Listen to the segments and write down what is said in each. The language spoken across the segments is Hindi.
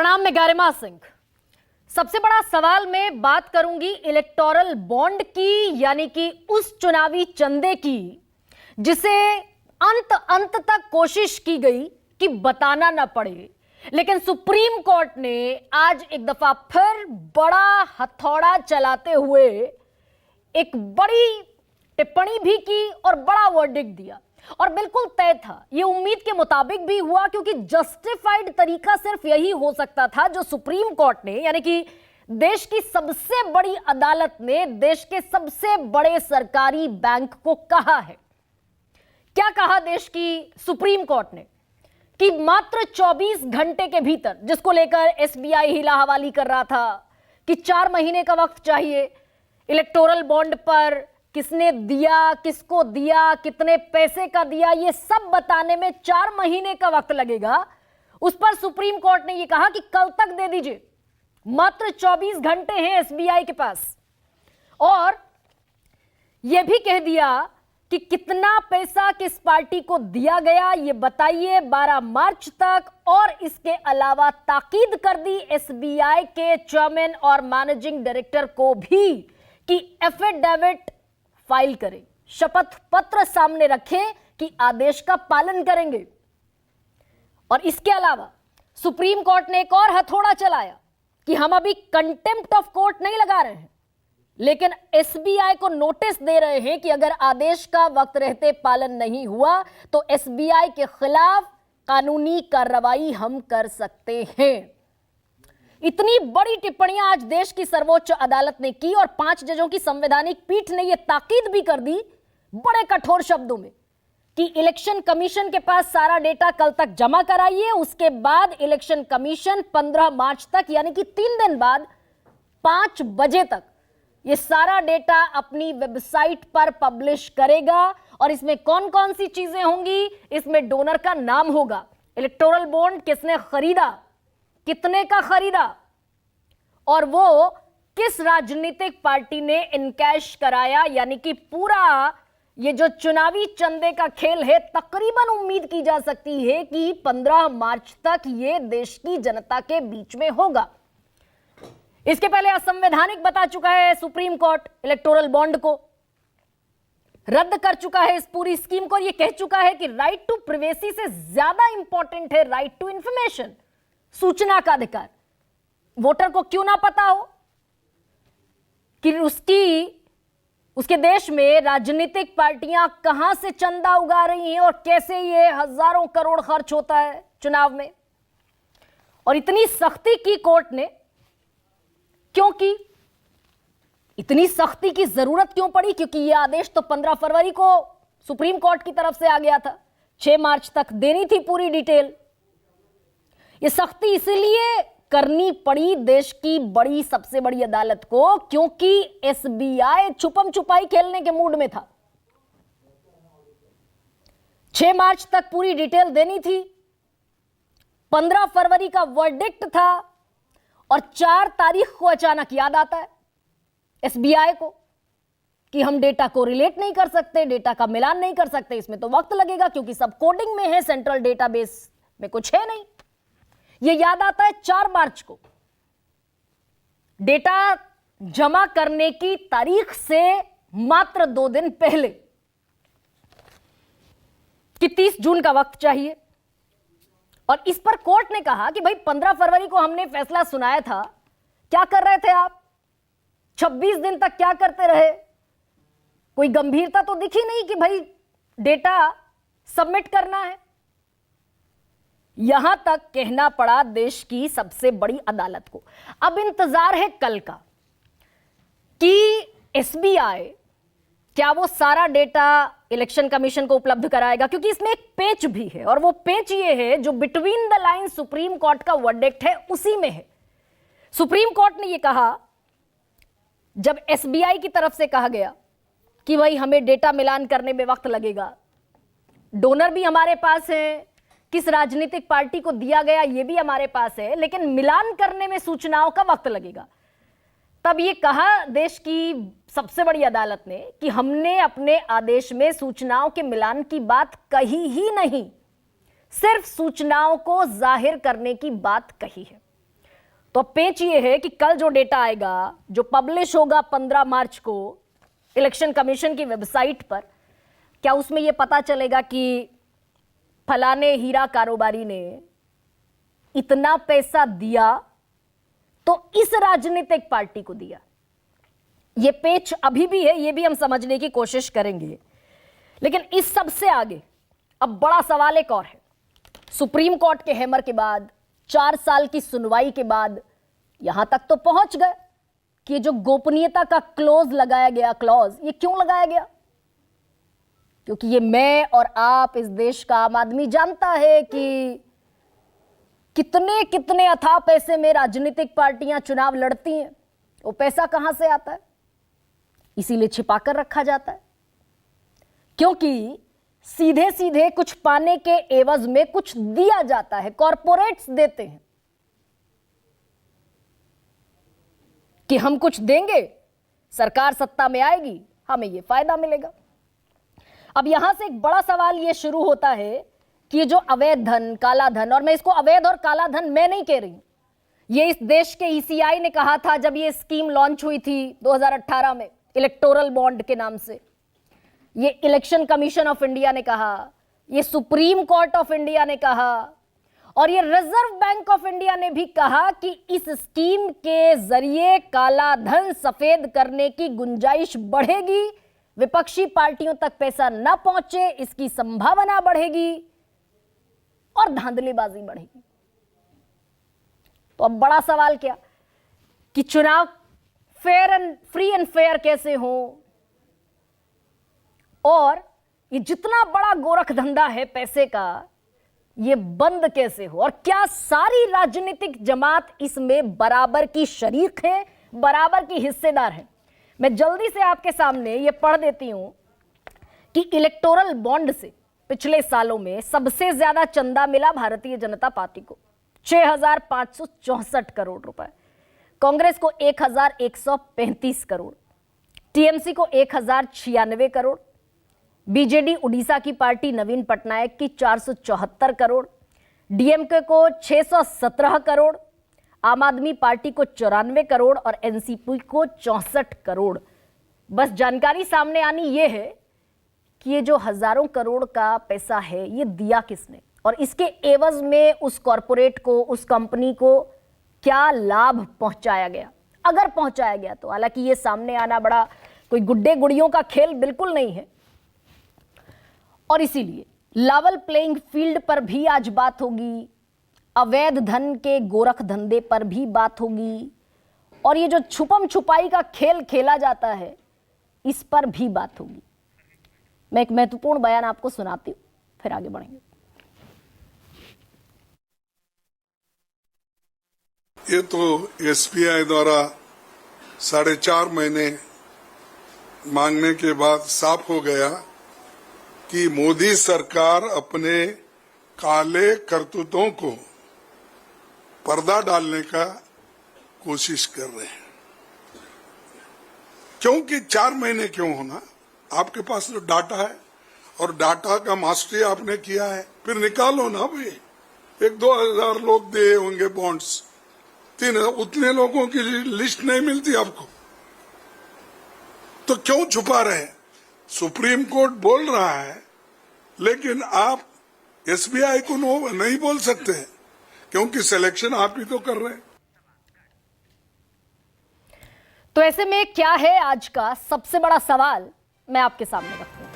प्रणाम, मैं गरिमा सिंह। सबसे बड़ा सवाल मैं बात करूंगी इलेक्टोरल बॉन्ड की, यानी कि उस चुनावी चंदे की जिसे अंत तक कोशिश की गई कि बताना ना पड़े, लेकिन सुप्रीम कोर्ट ने आज एक दफा फिर बड़ा हथौड़ा चलाते हुए एक बड़ी टिप्पणी भी की और बड़ा वर्डिक्ट दिया। और बिल्कुल तय था, यह उम्मीद के मुताबिक भी हुआ, क्योंकि जस्टिफाइड तरीका सिर्फ यही हो सकता था जो सुप्रीम कोर्ट ने, यानी कि देश की सबसे बड़ी अदालत ने देश के सबसे बड़े सरकारी बैंक को कहा है। क्या कहा देश की सुप्रीम कोर्ट ने कि मात्र 24 घंटे के भीतर, जिसको लेकर एसबीआई हिला हवाली कर रहा था कि 4 महीने का वक्त चाहिए, इलेक्टोरल बॉन्ड पर किसने दिया, किसको दिया, कितने पैसे का दिया, ये सब बताने में 4 महीने का वक्त लगेगा। उस पर सुप्रीम कोर्ट ने यह कहा कि कल तक दे दीजिए, मात्र 24 घंटे हैं एसबीआई के पास। और यह भी कह दिया कि कितना पैसा किस पार्टी को दिया गया ये बताइए 12 मार्च तक। और इसके अलावा ताकीद कर दी एसबीआई के चेयरमैन और मैनेजिंग डायरेक्टर को भी कि एफिडेविट फाइल करें, शपथ पत्र सामने रखें कि आदेश का पालन करेंगे। और इसके अलावा सुप्रीम कोर्ट ने एक और हथौड़ा चलाया कि हम अभी कंटेम्प्ट ऑफ कोर्ट नहीं लगा रहे हैं, लेकिन एसबीआई को नोटिस दे रहे हैं कि अगर आदेश का वक्त रहते पालन नहीं हुआ तो एसबीआई के खिलाफ कानूनी कार्रवाई हम कर सकते हैं। इतनी बड़ी टिप्पणियां आज देश की सर्वोच्च अदालत ने की और 5 जजों की संवैधानिक पीठ ने यह ताकीद भी कर दी बड़े कठोर शब्दों में कि इलेक्शन कमीशन के पास सारा डेटा कल तक जमा कराइए। उसके बाद इलेक्शन कमीशन 15 मार्च तक, यानी कि 3 दिन बाद 5 बजे तक यह सारा डेटा अपनी वेबसाइट पर पब्लिश करेगा। और इसमें कौन कौन सी चीजें होंगी, इसमें डोनर का नाम होगा, इलेक्टोरल बॉन्ड किसने खरीदा, कितने का खरीदा, और वो किस राजनीतिक पार्टी ने इनकैश कराया। यानी कि पूरा ये जो चुनावी चंदे का खेल है, तकरीबन उम्मीद की जा सकती है कि 15 मार्च तक ये देश की जनता के बीच में होगा। इसके पहले असंवैधानिक बता चुका है सुप्रीम कोर्ट इलेक्टोरल बॉन्ड को, रद्द कर चुका है इस पूरी स्कीम को। ये कह चुका है कि राइट टू प्राइवेसी से ज्यादा इंपॉर्टेंट है राइट टू इंफॉर्मेशन, सूचना का अधिकार। वोटर को क्यों ना पता हो कि उसके देश में राजनीतिक पार्टियां कहां से चंदा उगा रही हैं और कैसे ये हजारों करोड़ खर्च होता है चुनाव में। और इतनी सख्ती की कोर्ट ने, क्योंकि इतनी सख्ती की जरूरत क्यों पड़ी, क्योंकि यह आदेश तो 15 फरवरी को सुप्रीम कोर्ट की तरफ से आ गया था, 6 मार्च तक देनी थी पूरी डिटेल। ये सख्ती इसलिए करनी पड़ी देश की सबसे बड़ी अदालत को, क्योंकि एसबीआई छुपम छुपाई खेलने के मूड में था। 6 मार्च तक पूरी डिटेल देनी थी, 15 फरवरी का वर्डिक्ट था, और 4 तारीख को अचानक याद आता है एसबीआई को कि हम डेटा को रिलेट नहीं कर सकते, डेटा का मिलान नहीं कर सकते, इसमें तो वक्त लगेगा क्योंकि सब कोडिंग में है, सेंट्रल डेटाबेस में कुछ है नहीं। यह याद आता है 4 मार्च को, डेटा जमा करने की तारीख से मात्र 2 दिन पहले कि 30 जून का वक्त चाहिए। और इस पर कोर्ट ने कहा कि भाई 15 फरवरी को हमने फैसला सुनाया था, क्या कर रहे थे आप, 26 दिन तक क्या करते रहे, कोई गंभीरता तो दिखी नहीं कि भाई डेटा सबमिट करना है। यहां तक कहना पड़ा देश की सबसे बड़ी अदालत को। अब इंतजार है कल का कि एसबीआई क्या वो सारा डेटा इलेक्शन कमीशन को उपलब्ध कराएगा, क्योंकि इसमें एक पेच भी है, और वो पेच ये है जो between the line supreme court का वर्डिक्ट है उसी में है। सुप्रीम कोर्ट ने ये कहा, जब एसबीआई की तरफ से कहा गया कि भाई हमें डेटा मिलान करने में वक्त लगेगा, डोनर भी हमारे पास है, किस राजनीतिक पार्टी को दिया गया ये भी हमारे पास है, लेकिन मिलान करने में सूचनाओं का वक्त लगेगा। तब ये कहा देश की सबसे बड़ी अदालत ने कि हमने अपने आदेश में सूचनाओं के मिलान की बात कही ही नहीं, सिर्फ सूचनाओं को जाहिर करने की बात कही है। तो अब पेच ये है कि कल जो डेटा आएगा, जो पब्लिश होगा 15 मार्च को इलेक्शन कमीशन की वेबसाइट पर, क्या उसमें यह पता चलेगा कि फलाने हीरा कारोबारी ने इतना पैसा दिया तो इस राजनीतिक पार्टी को दिया। यह पेच अभी भी है, यह भी हम समझने की कोशिश करेंगे। लेकिन इस सब से आगे अब बड़ा सवाल एक और है। सुप्रीम कोर्ट के हैमर के बाद, 4 साल की सुनवाई के बाद यहां तक तो पहुंच गए कि जो गोपनीयता का क्लॉज लगाया गया, क्लॉज, ये क्यों लगाया गया? क्योंकि ये मैं और आप, इस देश का आम आदमी जानता है कि कितने कितने अथाह पैसे में राजनीतिक पार्टियां चुनाव लड़ती हैं। वो पैसा कहां से आता है? इसीलिए छिपाकर रखा जाता है, क्योंकि सीधे सीधे कुछ पाने के एवज में कुछ दिया जाता है। कॉरपोरेट्स देते हैं कि हम कुछ देंगे, सरकार सत्ता में आएगी, हमें यह फायदा मिलेगा। अब यहां से एक बड़ा सवाल यह शुरू होता है कि ये जो अवैध धन, काला धन, और मैं इसको अवैध और काला धन मैं नहीं कह रही, ये इस देश के ईसीआई ने कहा था जब ये स्कीम लॉन्च हुई थी 2018 में इलेक्टोरल बॉन्ड के नाम से। ये इलेक्शन कमीशन ऑफ इंडिया ने कहा, ये सुप्रीम कोर्ट ऑफ इंडिया ने कहा, और ये रिजर्व बैंक ऑफ इंडिया ने भी कहा कि इस स्कीम के जरिए काला धन सफेद करने की गुंजाइश बढ़ेगी, विपक्षी पार्टियों तक पैसा न पहुंचे इसकी संभावना बढ़ेगी और धांधलीबाजी बढ़ेगी। तो अब बड़ा सवाल क्या कि चुनाव फ्री एंड फेयर कैसे हो, और ये जितना बड़ा गोरख धंधा है पैसे का, ये बंद कैसे हो, और क्या सारी राजनीतिक जमात इसमें बराबर की शरीक है, बराबर की हिस्सेदार है? मैं जल्दी से आपके सामने ये पढ़ देती हूं कि इलेक्टोरल बॉन्ड से पिछले सालों में सबसे ज्यादा चंदा मिला भारतीय जनता पार्टी को 6,564 करोड़ रुपए, कांग्रेस को 1,135 करोड़, टीएमसी को 1,096 करोड़, बीजेडी उड़ीसा की पार्टी नवीन पटनायक की 474 करोड़, डीएमके को 617 करोड़, आम आदमी पार्टी को 94 करोड़ और एनसीपी को 64 करोड़। बस जानकारी सामने आनी यह है कि ये जो हजारों करोड़ का पैसा है ये दिया किसने, और इसके एवज में उस कॉरपोरेट को, उस कंपनी को क्या लाभ पहुंचाया गया, अगर पहुंचाया गया तो। हालांकि ये सामने आना बड़ा कोई गुड्डे गुड़ियों का खेल बिल्कुल नहीं है, और इसीलिए लेवल प्लेइंग फील्ड पर भी आज बात होगी, अवैध धन के गोरख धंधे पर भी बात होगी, और ये जो छुपम छुपाई का खेल खेला जाता है इस पर भी बात होगी। मैं एक महत्वपूर्ण बयान आपको सुनाती हूं, फिर आगे बढ़ेंगे। ये तो एसबीआई द्वारा 4.5 महीने मांगने के बाद साफ हो गया कि मोदी सरकार अपने काले करतूतों को पर्दा डालने का कोशिश कर रहे हैं। क्योंकि 4 महीने क्यों होना, आपके पास तो डाटा है और डाटा का मास्टरी आपने किया है, फिर निकालो ना भाई। 1-2 हजार लोग दिए होंगे बॉन्ड्स, 3 उतने लोगों की लिस्ट नहीं मिलती आपको, तो क्यों छुपा रहे? सुप्रीम कोर्ट बोल रहा है, लेकिन आप एसबीआई को नहीं बोल सकते, क्योंकि सिलेक्शन आप ही तो कर रहे हैं। तो ऐसे में क्या है आज का सबसे बड़ा सवाल, मैं आपके सामने रखती हूं।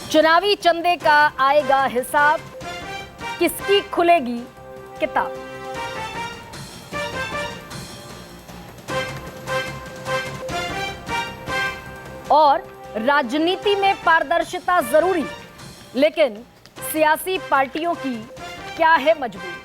चुनावी चंदे का आएगा हिसाब, किसकी खुलेगी किताब? और राजनीति में पारदर्शिता जरूरी, लेकिन सियासी पार्टियों की क्या है मजबूरी?